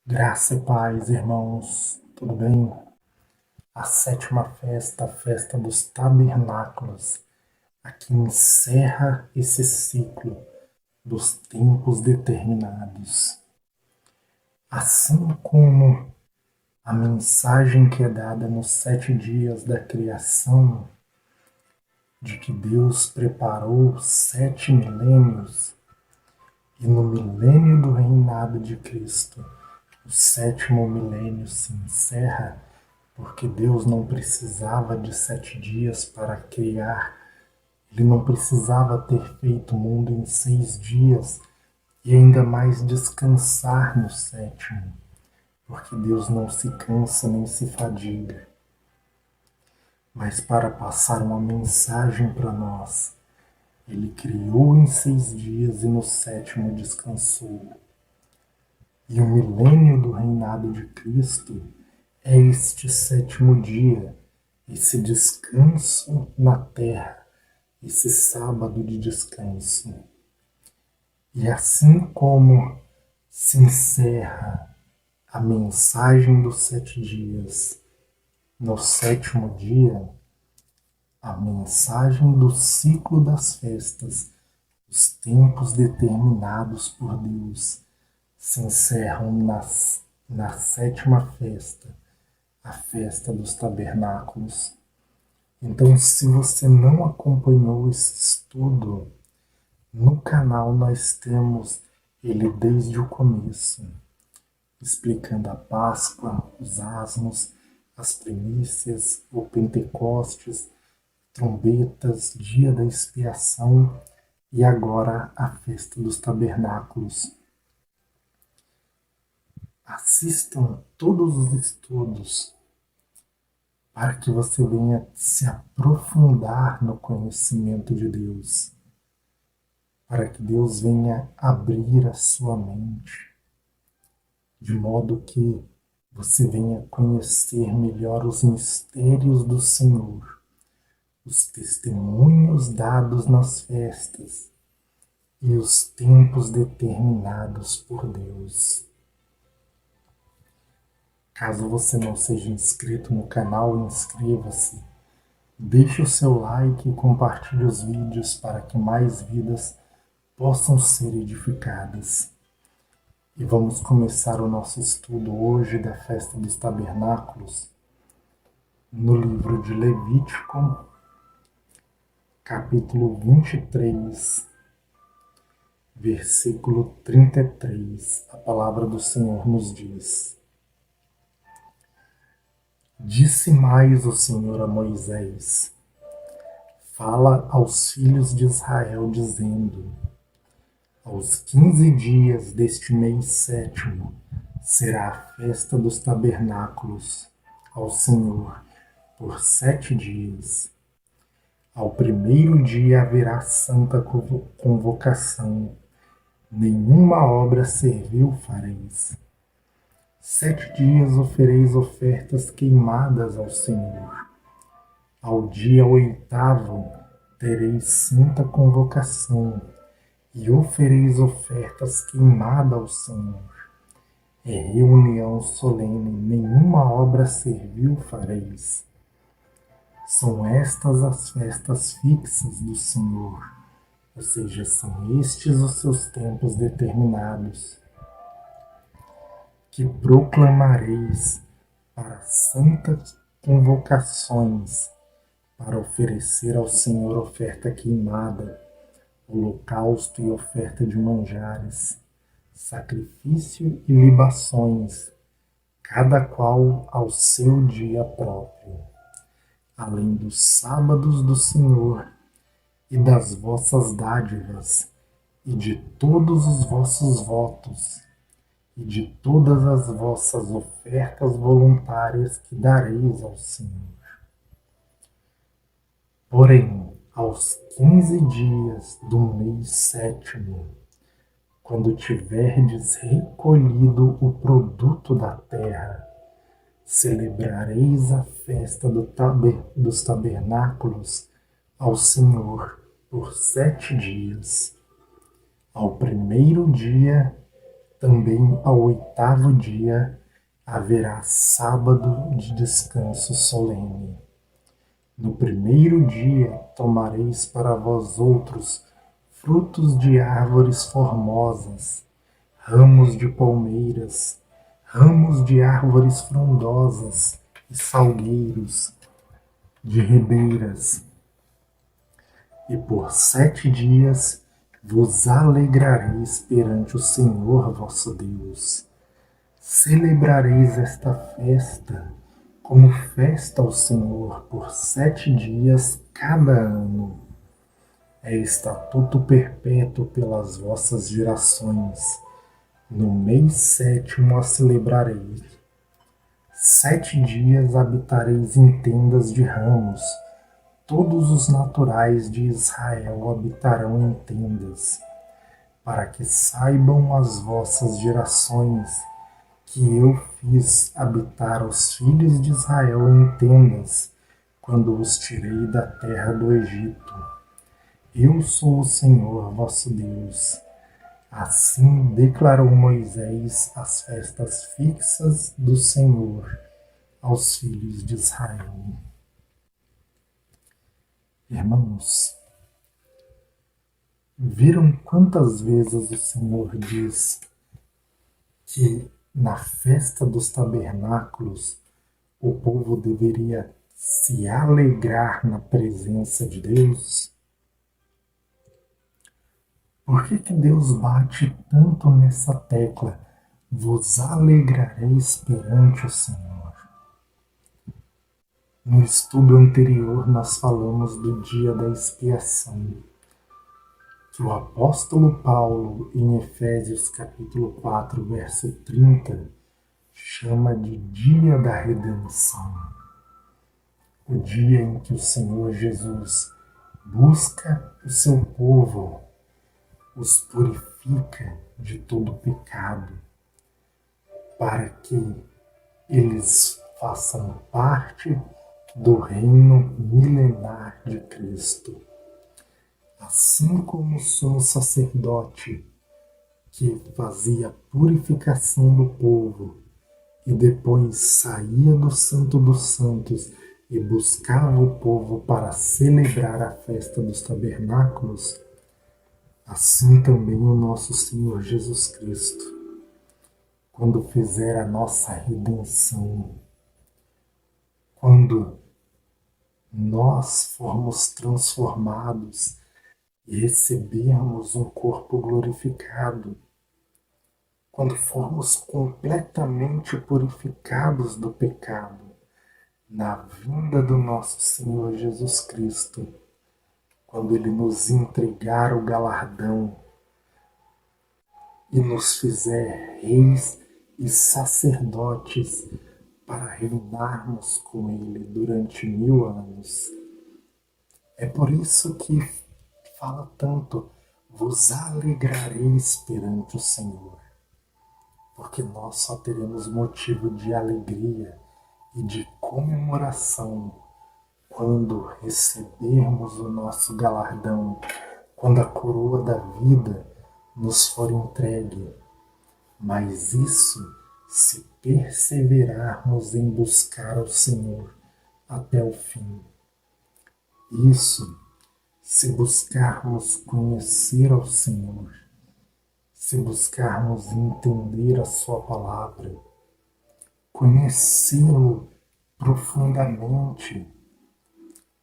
Graça e paz, irmãos, tudo bem? A sétima festa, a festa dos tabernáculos, aqui encerra esse ciclo dos tempos determinados. Assim como a mensagem que é dada nos 7 dias da criação, de que Deus preparou 7 milênios, e no milênio do reinado de Cristo, o sétimo milênio se encerra, porque Deus não precisava de 7 dias para criar, Ele não precisava ter feito o mundo em 6 dias e ainda mais descansar no sétimo, porque Deus não se cansa nem se fadiga. Mas para passar uma mensagem para nós, Ele criou em 6 dias e no sétimo descansou. E o milênio do reinado de Cristo é este sétimo dia, esse descanso na terra, esse sábado de descanso. E assim como se encerra a mensagem dos 7 dias no sétimo dia, a mensagem do ciclo das festas, os tempos determinados por Deus, se encerram na sétima festa, a festa dos tabernáculos. Então, se você não acompanhou esse estudo, no canal nós temos ele desde o começo, explicando a Páscoa, os asmos, as primícias, o Pentecostes, trombetas, dia da expiação e agora a festa dos tabernáculos. Assistam todos os estudos para que você venha se aprofundar no conhecimento de Deus, para que Deus venha abrir a sua mente, de modo que você venha conhecer melhor os mistérios do Senhor, os testemunhos dados nas festas e os tempos determinados por Deus. Caso você não seja inscrito no canal, inscreva-se. Deixe o seu like e compartilhe os vídeos para que mais vidas possam ser edificadas. E vamos começar o nosso estudo hoje da Festa dos Tabernáculos no livro de Levítico, capítulo 23, versículo 33. A palavra do Senhor nos diz: Disse mais o Senhor a Moisés: Fala aos filhos de Israel, dizendo: Aos 15 dias deste mês sétimo será a festa dos tabernáculos ao Senhor por 7 dias. Ao primeiro dia haverá santa convocação, nenhuma obra servil fareis. 7 dias ofereis ofertas queimadas ao Senhor. Ao dia oitavo tereis santa convocação e ofereis ofertas queimadas ao Senhor. É reunião solene, nenhuma obra servil fareis. São estas as festas fixas do Senhor, ou seja, são estes os seus tempos determinados, que proclamareis para santas convocações, para oferecer ao Senhor oferta queimada, holocausto e oferta de manjares, sacrifício e libações, cada qual ao seu dia próprio, além dos sábados do Senhor e das vossas dádivas, e de todos os vossos votos, e de todas as vossas ofertas voluntárias que dareis ao Senhor. Porém, aos 15 dias do mês sétimo, quando tiverdes recolhido o produto da terra, celebrareis a festa dos tabernáculos ao Senhor por 7 dias. Ao primeiro dia Também ao 8º dia haverá sábado de descanso solene. No primeiro dia tomareis para vós outros frutos de árvores formosas, ramos de palmeiras, ramos de árvores frondosas e salgueiros, de ribeiras, e por 7 dias vos alegrareis perante o Senhor vosso Deus. Celebrareis esta festa como festa ao Senhor por 7 dias cada ano. É estatuto perpétuo pelas vossas gerações. No mês 7º a celebrareis. 7 dias habitareis em tendas de ramos. Todos os naturais de Israel habitarão em tendas, para que saibam as vossas gerações que eu fiz habitar os filhos de Israel em tendas, quando os tirei da terra do Egito. Eu sou o Senhor vosso Deus. Assim declarou Moisés as festas fixas do Senhor aos filhos de Israel. Irmãos, viram quantas vezes o Senhor diz que na festa dos tabernáculos o povo deveria se alegrar na presença de Deus? Por que Deus bate tanto nessa tecla? Vos alegrareis perante o Senhor. No estudo anterior nós falamos do dia da expiação, que o apóstolo Paulo, em Efésios capítulo 4, verso 30, chama de dia da redenção. O dia em que o Senhor Jesus busca o seu povo, os purifica de todo pecado, para que eles façam parte do reino milenar de Cristo. Assim como o sumo sacerdote, que fazia a purificação do povo e depois saía do Santo dos Santos e buscava o povo para celebrar a festa dos tabernáculos, assim também o nosso Senhor Jesus Cristo, quando fizer a nossa redenção, quando nós formos transformados e recebermos um corpo glorificado, quando formos completamente purificados do pecado, na vinda do nosso Senhor Jesus Cristo, quando Ele nos entregar o galardão e nos fizer reis e sacerdotes para reinarmos com Ele durante 1000 anos. É por isso que fala tanto, vos alegrareis perante o Senhor, porque nós só teremos motivo de alegria e de comemoração quando recebermos o nosso galardão, quando a coroa da vida nos for entregue. Mas isso se perseverarmos em buscar o Senhor até o fim. Isso se buscarmos conhecer ao Senhor, se buscarmos entender a Sua palavra, conhecê-lo profundamente,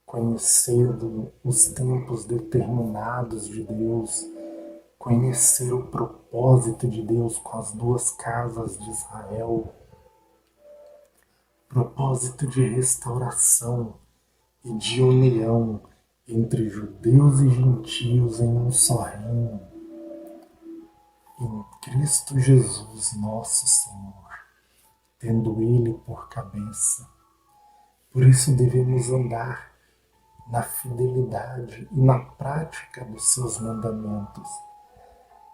conhecendo os tempos determinados de Deus, conhecer o propósito de Deus com as 2 casas de Israel, propósito de restauração e de união entre judeus e gentios em um só reino, em Cristo Jesus, nosso Senhor, tendo Ele por cabeça. Por isso devemos andar na fidelidade e na prática dos seus mandamentos,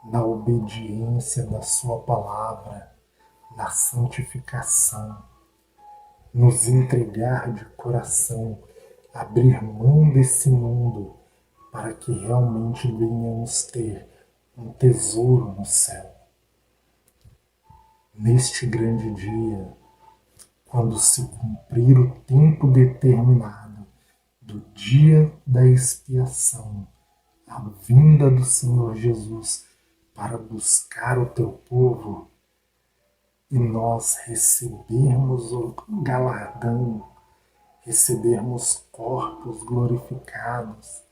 na obediência da Sua palavra, na santificação, nos entregar de coração, abrir mão desse mundo para que realmente venhamos ter um tesouro no céu. neste grande dia, quando se cumprir o tempo determinado do dia da expiação, a vinda do Senhor Jesus para buscar o teu povo e nós recebermos o galardão, recebermos corpos glorificados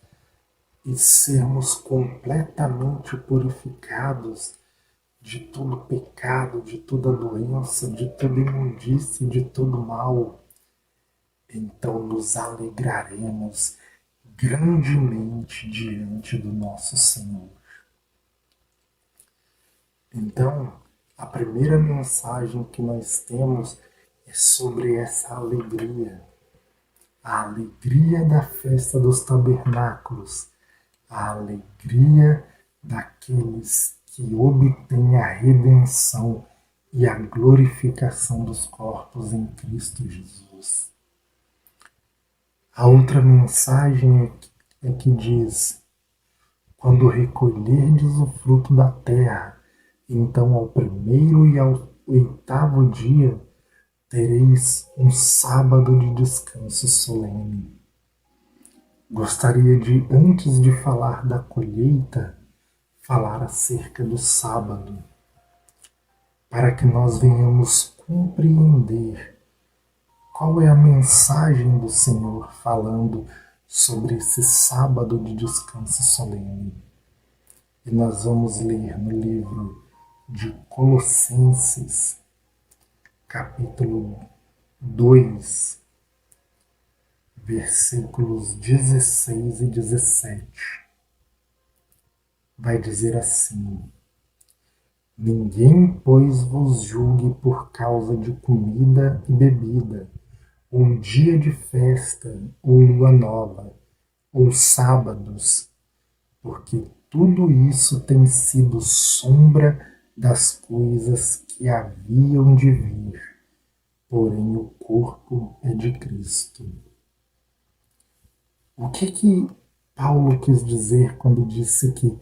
e sermos completamente purificados de todo pecado, de toda doença, de toda imundície, de todo mal, então nos alegraremos grandemente diante do nosso Senhor. Então, a primeira mensagem que nós temos é sobre essa alegria. A alegria da festa dos tabernáculos, a alegria daqueles que obtêm a redenção e a glorificação dos corpos em Cristo Jesus. A outra mensagem é que diz: quando recolherdes o fruto da terra, então ao primeiro e ao oitavo dia tereis um sábado de descanso solene. Gostaria de, antes de falar da colheita, falar acerca do sábado, para que nós venhamos compreender qual é a mensagem do Senhor falando sobre esse sábado de descanso solene. E nós vamos ler no livro de Colossenses, capítulo 2, versículos 16 e 17. Vai dizer assim: ninguém, pois, vos julgue por causa de comida e bebida, ou dia de festa, ou lua nova, ou sábados, porque tudo isso tem sido sombra das coisas que haviam de vir, porém o corpo é de Cristo. O que Paulo quis dizer quando disse que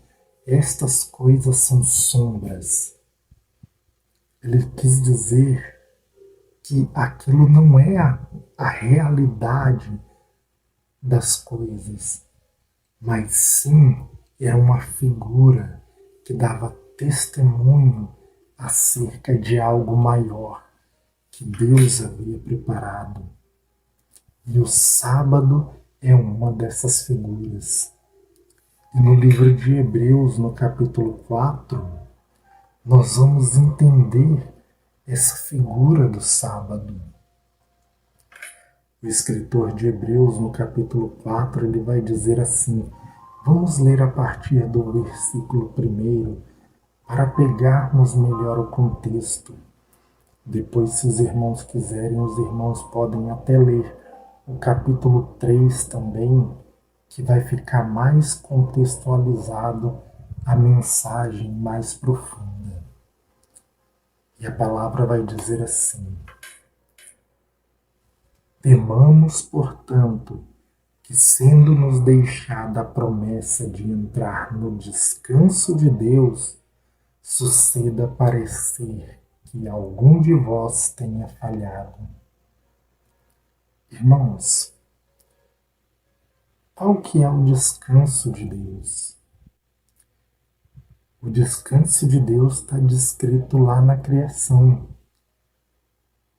estas coisas são sombras? Ele quis dizer que aquilo não é a realidade das coisas, mas sim era uma figura que dava testemunho acerca de algo maior que Deus havia preparado. E o sábado é uma dessas figuras. E no livro de Hebreus, no capítulo 4, nós vamos entender essa figura do sábado. O escritor de Hebreus, no capítulo 4, ele vai dizer assim: vamos ler a partir do versículo 1 para pegarmos melhor o contexto. Depois, se os irmãos quiserem, os irmãos podem até ler o capítulo 3 também, que vai ficar mais contextualizado a mensagem mais profunda. E a palavra vai dizer assim: temamos, portanto, que sendo-nos deixada a promessa de entrar no descanso de Deus, suceda parecer que algum de vós tenha falhado. Irmãos, qual que é o descanso de Deus? O descanso de Deus está descrito lá na criação.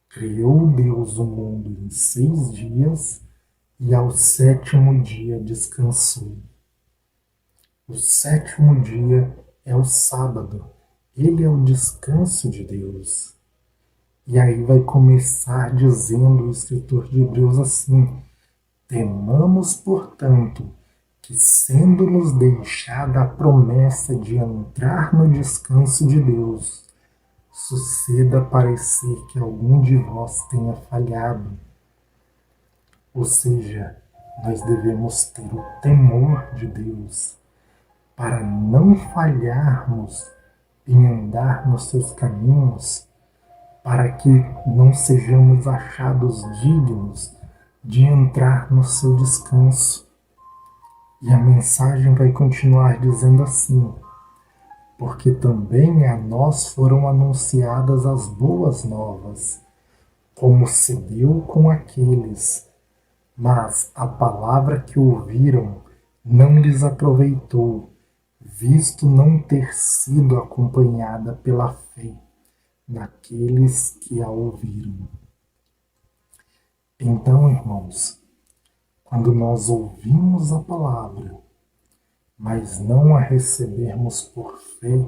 Criou Deus o mundo em 6 dias e ao 7º dia descansou. O 7º dia é o sábado. Ele é o descanso de Deus. E aí vai começar dizendo o escritor de Hebreus assim: temamos, portanto, que sendo-nos deixada a promessa de entrar no descanso de Deus, suceda parecer que algum de vós tenha falhado. Ou seja, nós devemos ter o temor de Deus para não falharmos em andar nos seus caminhos, para que não sejamos achados dignos de entrar no seu descanso. E a mensagem vai continuar dizendo assim: porque também a nós foram anunciadas as boas novas, como se deu com aqueles, mas a palavra que ouviram não lhes aproveitou, visto não ter sido acompanhada pela fé naqueles que a ouviram. Então, irmãos, quando nós ouvimos a palavra, mas não a recebermos por fé,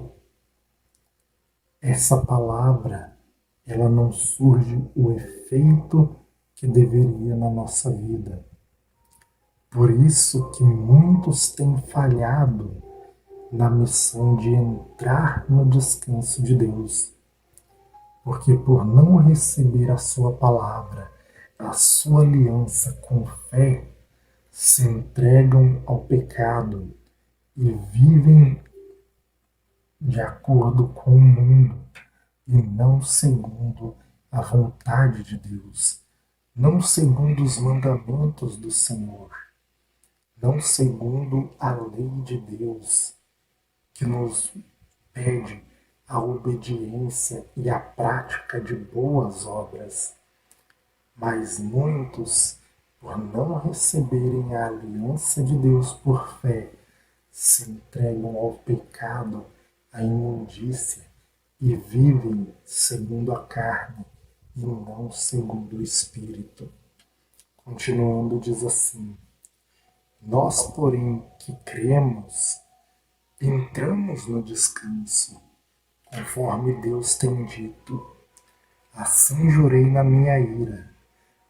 essa palavra, ela não surge o efeito que deveria na nossa vida. Por isso que muitos têm falhado na missão de entrar no descanso de Deus, porque por não receber a sua palavra, a sua aliança com fé, se entregam ao pecado e vivem de acordo com o mundo e não segundo a vontade de Deus, não segundo os mandamentos do Senhor, não segundo a lei de Deus, que nos pede a obediência e a prática de boas obras. Mas muitos, por não receberem a aliança de Deus por fé, se entregam ao pecado, à imundícia e vivem segundo a carne e não segundo o Espírito. Continuando, diz assim: nós, porém, que cremos, entramos no descanso, conforme Deus tem dito. Assim jurei na minha ira: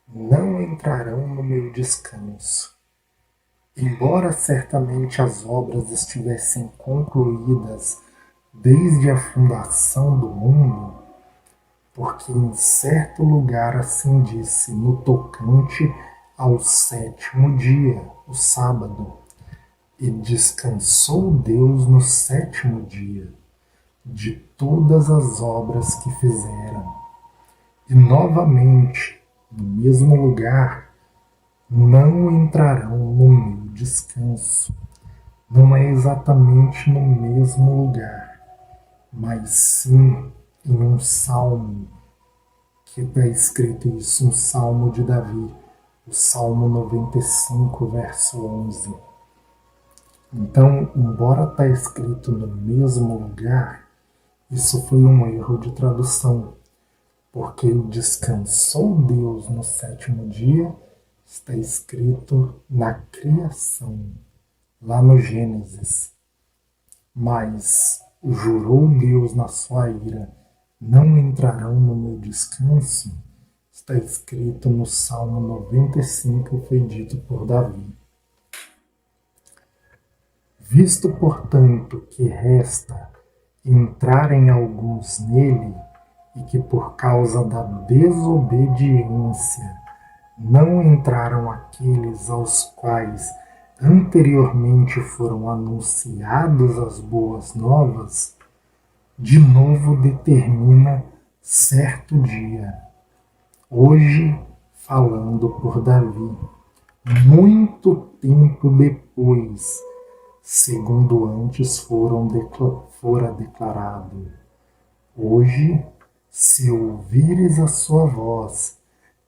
não entrarão no meu descanso. Embora certamente as obras estivessem concluídas desde a fundação do mundo, porque em certo lugar assim disse no tocante ao sétimo dia, o sábado, e descansou Deus no sétimo dia de todas as obras que fizeram. E novamente, no mesmo lugar, não entrarão no meu descanso. Não é exatamente no mesmo lugar, mas sim em um salmo, que está escrito isso, um salmo de Davi, o Salmo 95, verso 11. Então, embora está escrito no mesmo lugar, isso foi um erro de tradução, porque descansou Deus no sétimo dia, está escrito na criação, lá no Gênesis. Mas jurou Deus na sua ira: não entrarão no meu descanso, está escrito no Salmo 95, foi dito por Davi. Visto, portanto, que resta entrarem alguns nele, e que por causa da desobediência não entraram aqueles aos quais anteriormente foram anunciadas as boas novas, de novo determina certo dia, hoje falando por Davi, muito tempo depois, segundo antes fora declarado. Hoje, se ouvires a sua voz,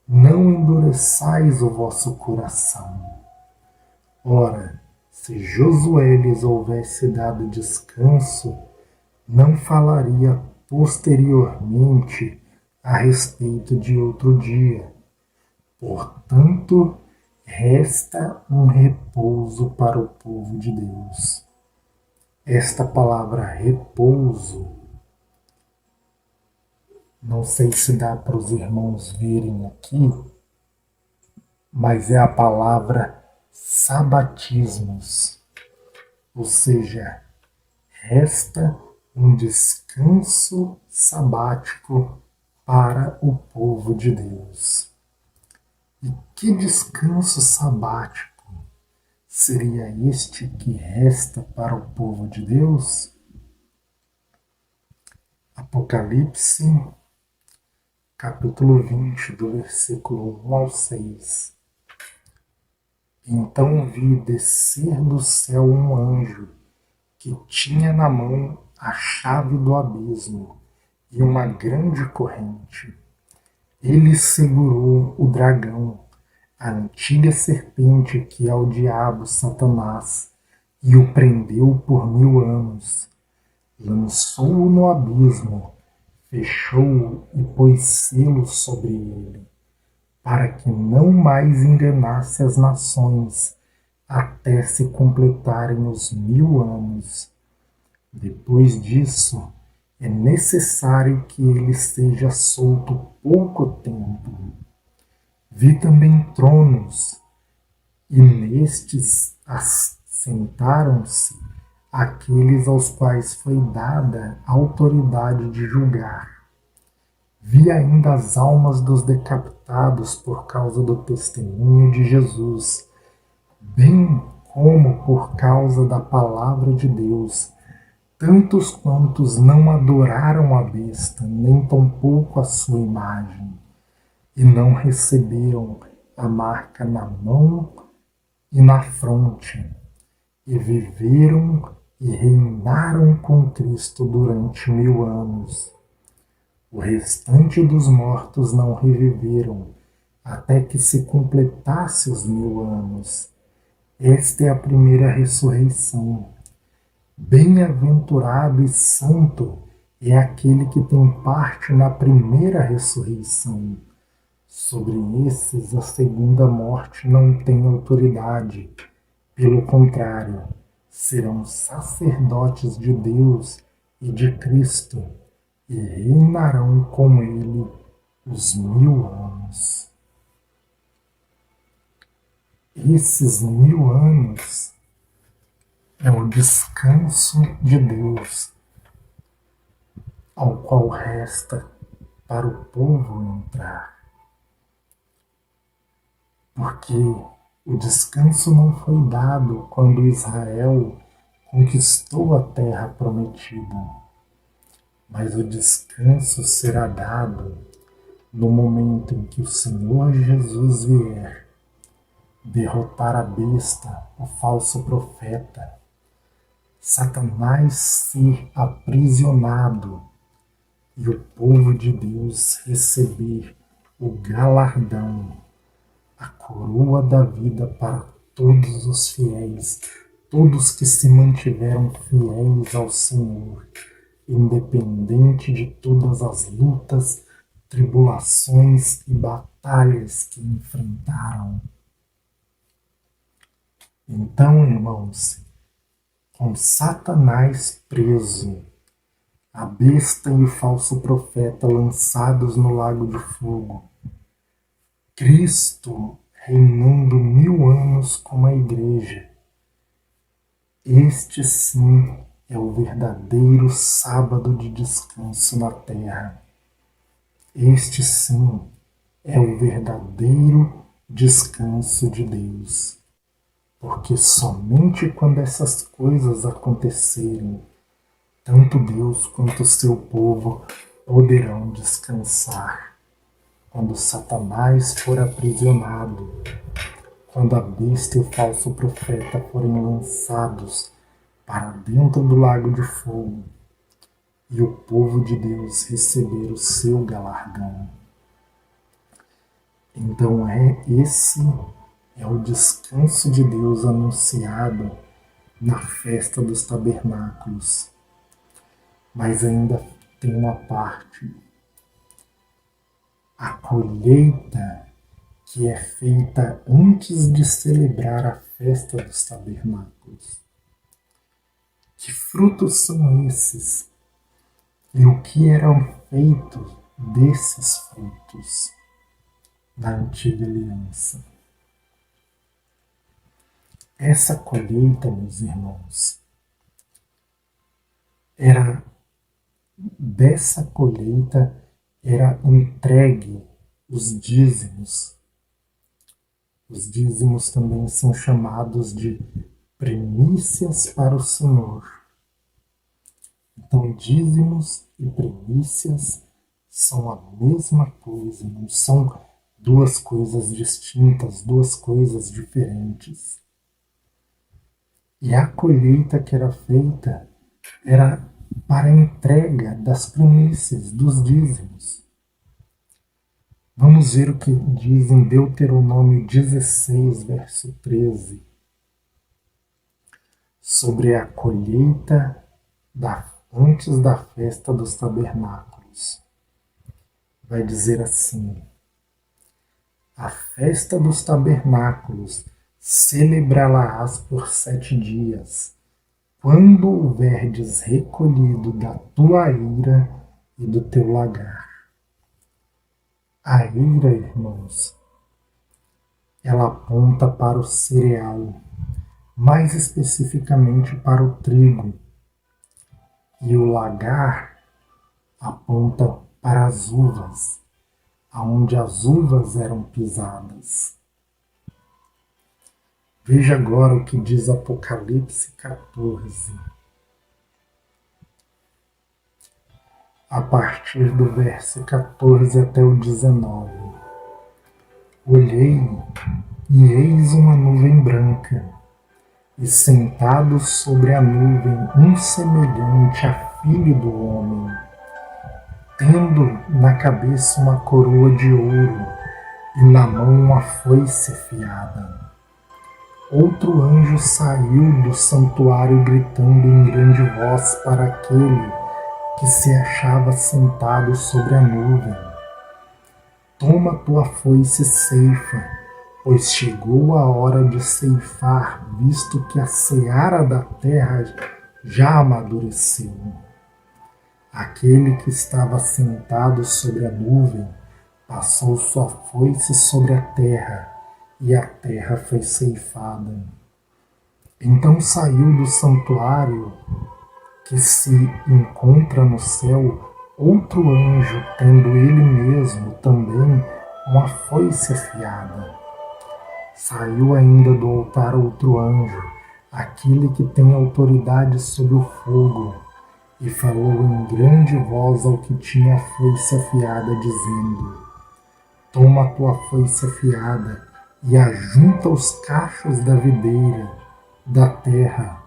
não endureçais o vosso coração. Ora, se Josué lhes houvesse dado descanso, não falaria posteriormente a respeito de outro dia. Portanto, resta um repouso para o povo de Deus. Esta palavra repouso, não sei se dá para os irmãos verem aqui, mas é a palavra sabatismos, ou seja, resta um descanso sabático para o povo de Deus. E que descanso sabático seria este que resta para o povo de Deus? Apocalipse, capítulo 20, do versículo 1 ao 6. Então vi descer do céu um anjo que tinha na mão a chave do abismo e uma grande corrente. Ele segurou o dragão, a antiga serpente que é o diabo Satanás, e o prendeu por 1000 anos. Lançou-o no abismo, fechou-o e pôs selo sobre ele, para que não mais enganasse as nações, até se completarem os 1000 anos. Depois disso, é necessário que ele seja solto pouco tempo. Vi também tronos, e nestes assentaram-se aqueles aos quais foi dada a autoridade de julgar. Vi ainda as almas dos decapitados por causa do testemunho de Jesus, bem como por causa da palavra de Deus, tantos quantos não adoraram a besta, nem tampouco a sua imagem, e não receberam a marca na mão e na fronte, e viveram e reinaram com Cristo durante 1000 anos. O restante dos mortos não reviveram, até que se completasse os 1000 anos. Esta é a primeira ressurreição. Bem-aventurado e santo é aquele que tem parte na primeira ressurreição. Sobre esses, a segunda morte não tem autoridade. Pelo contrário, serão sacerdotes de Deus e de Cristo e reinarão com ele os 1000 anos. Esses 1000 anos é o descanso de Deus, ao qual resta para o povo entrar. Porque o descanso não foi dado quando Israel conquistou a terra prometida, mas o descanso será dado no momento em que o Senhor Jesus vier, derrotar a besta, o falso profeta, Satanás ser aprisionado e o povo de Deus receber o galardão, a coroa da vida para todos os fiéis, todos que se mantiveram fiéis ao Senhor, independente de todas as lutas, tribulações e batalhas que enfrentaram. Então, irmãos, com Satanás preso, a besta e o falso profeta lançados no lago de fogo, Cristo reinando 1000 anos com a igreja. Este sim é o verdadeiro sábado de descanso na terra. Este sim é o verdadeiro descanso de Deus. Porque somente quando essas coisas acontecerem, tanto Deus quanto o seu povo poderão descansar. Quando Satanás for aprisionado, quando a besta e o falso profeta forem lançados para dentro do lago de fogo e o povo de Deus receber o seu galardão. Então esse é o descanso de Deus anunciado na festa dos tabernáculos. Mas ainda tem uma parte. A colheita que é feita antes de celebrar a festa dos tabernáculos. Que frutos são esses? E o que eram feitos desses frutos da antiga aliança? Essa colheita, meus irmãos, dessa colheita era entregue os dízimos. Os dízimos também são chamados de primícias para o Senhor. Então, dízimos e primícias são a mesma coisa, não são duas coisas distintas, duas coisas diferentes. E a colheita que era feita era para a entrega das primícias, dos dízimos. Vamos ver o que diz em Deuteronômio 16, verso 13, sobre a colheita antes da festa dos tabernáculos. Vai dizer assim: a festa dos tabernáculos celebrá-la-ás por 7 dias, quando houverdes recolhido da tua eira e do teu lagar. A eira, irmãos, ela aponta para o cereal, mais especificamente para o trigo, e o lagar aponta para as uvas, aonde as uvas eram pisadas. Veja agora o que diz Apocalipse 14, a partir do verso 14 até o 19. Olhei, e eis uma nuvem branca, e sentado sobre a nuvem um semelhante a filho do homem, tendo na cabeça uma coroa de ouro e na mão uma foice afiada. Outro anjo saiu do santuário gritando em grande voz para aquele que se achava sentado sobre a nuvem: toma tua foice e ceifa, pois chegou a hora de ceifar, visto que a seara da terra já amadureceu. Aquele que estava sentado sobre a nuvem passou sua foice sobre a terra, e a terra foi ceifada. Então saiu do santuário que se encontra no céu outro anjo, tendo ele mesmo também uma foice afiada. Saiu ainda do altar outro anjo, aquele que tem autoridade sobre o fogo, e falou em grande voz ao que tinha a foice afiada, dizendo: toma a tua foice afiada e ajunta os cachos da videira da terra,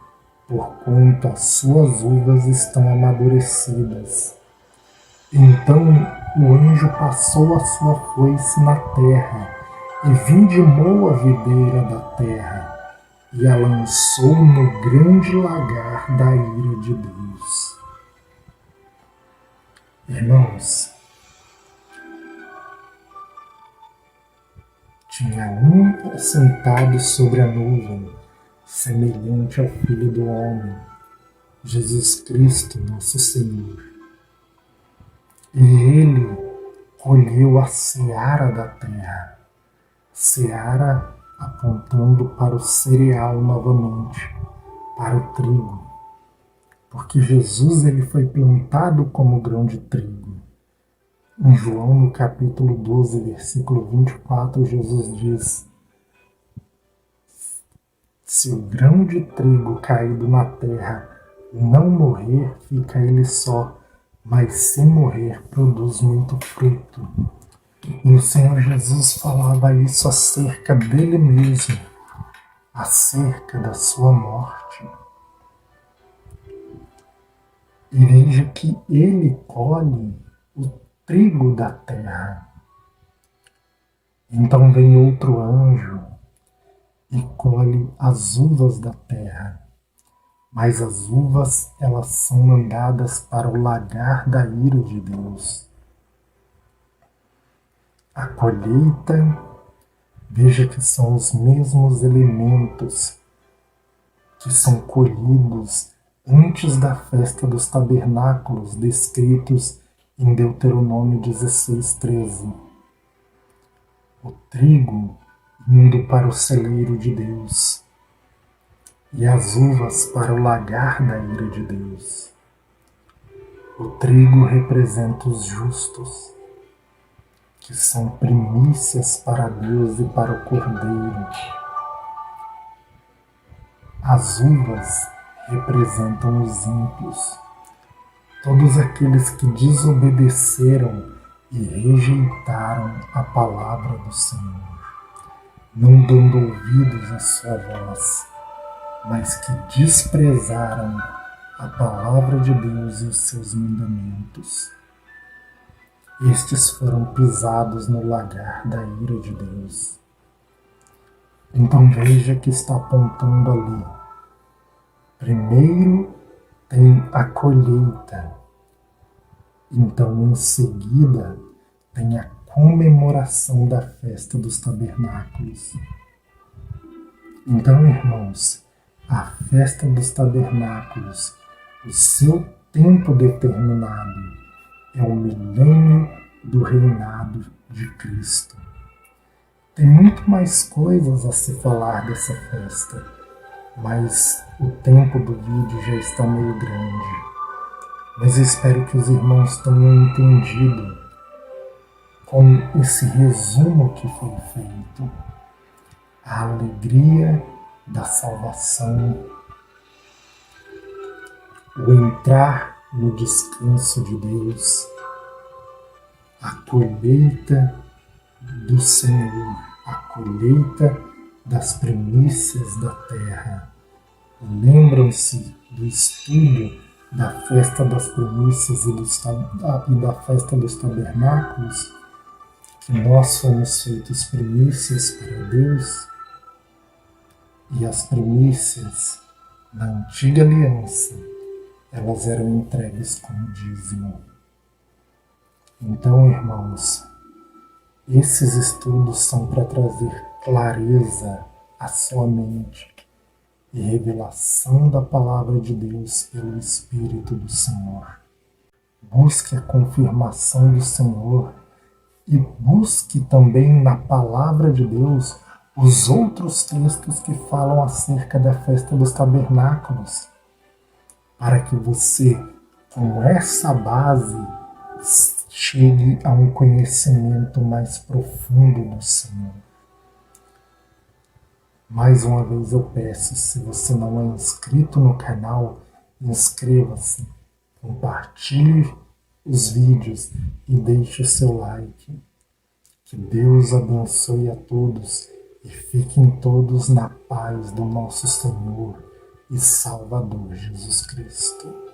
porquanto as suas uvas estão amadurecidas. Então o anjo passou a sua foice na terra e vindimou a videira da terra e a lançou no grande lagar da ira de Deus. Irmãos, tinha um sentado sobre a nuvem, semelhante ao Filho do Homem, Jesus Cristo, nosso Senhor. E ele colheu a seara da terra, seara apontando para o cereal novamente, para o trigo, porque Jesus ele foi plantado como grão de trigo. Em João, no capítulo 12, versículo 24, Jesus diz: se o grão de trigo caído na terra não morrer, fica ele só, mas se morrer, produz muito fruto. E o Senhor Jesus falava isso acerca dele mesmo, acerca da sua morte. E veja que ele colhe o trigo da terra. Então vem outro anjo e colhe as uvas da terra. Mas as uvas, elas são mandadas para o lagar da ira de Deus. A colheita, veja que são os mesmos elementos que são colhidos antes da festa dos tabernáculos, descritos em Deuteronômio 16, 13. O trigo indo para o celeiro de Deus, e as uvas para o lagar da ira de Deus. O trigo representa os justos, que são primícias para Deus e para o Cordeiro. As uvas representam os ímpios, todos aqueles que desobedeceram e rejeitaram a palavra do Senhor, não dando ouvidos à sua voz, mas que desprezaram a palavra de Deus e os seus mandamentos. Estes foram pisados no lagar da ira de Deus. Então veja que está apontando ali. Primeiro tem a colheita. Então em seguida tem a comemoração da festa dos tabernáculos. Então, irmãos, a festa dos tabernáculos, o seu tempo determinado, é o milênio do reinado de Cristo. Tem muito mais coisas a se falar dessa festa, mas o tempo do vídeo já está meio grande. Mas eu espero que os irmãos tenham entendido com esse resumo que foi feito a alegria da salvação, o entrar no descanso de Deus, a colheita do Senhor, a colheita das primícias da terra. Lembram-se do estudo da festa das primícias e da festa dos tabernáculos, que nós fomos feitos primícias para Deus, e as primícias da antiga aliança, elas eram entregues como dízimo. Então, irmãos, esses estudos são para trazer clareza à sua mente e revelação da palavra de Deus pelo Espírito do Senhor. Busque a confirmação do Senhor e busque também na palavra de Deus os outros textos que falam acerca da festa dos tabernáculos, para que você, com essa base, chegue a um conhecimento mais profundo do Senhor. Mais uma vez eu peço, se você não é inscrito no canal, inscreva-se, compartilhe os vídeos e deixe o seu like. Que Deus abençoe a todos e fiquem todos na paz do nosso Senhor e Salvador Jesus Cristo.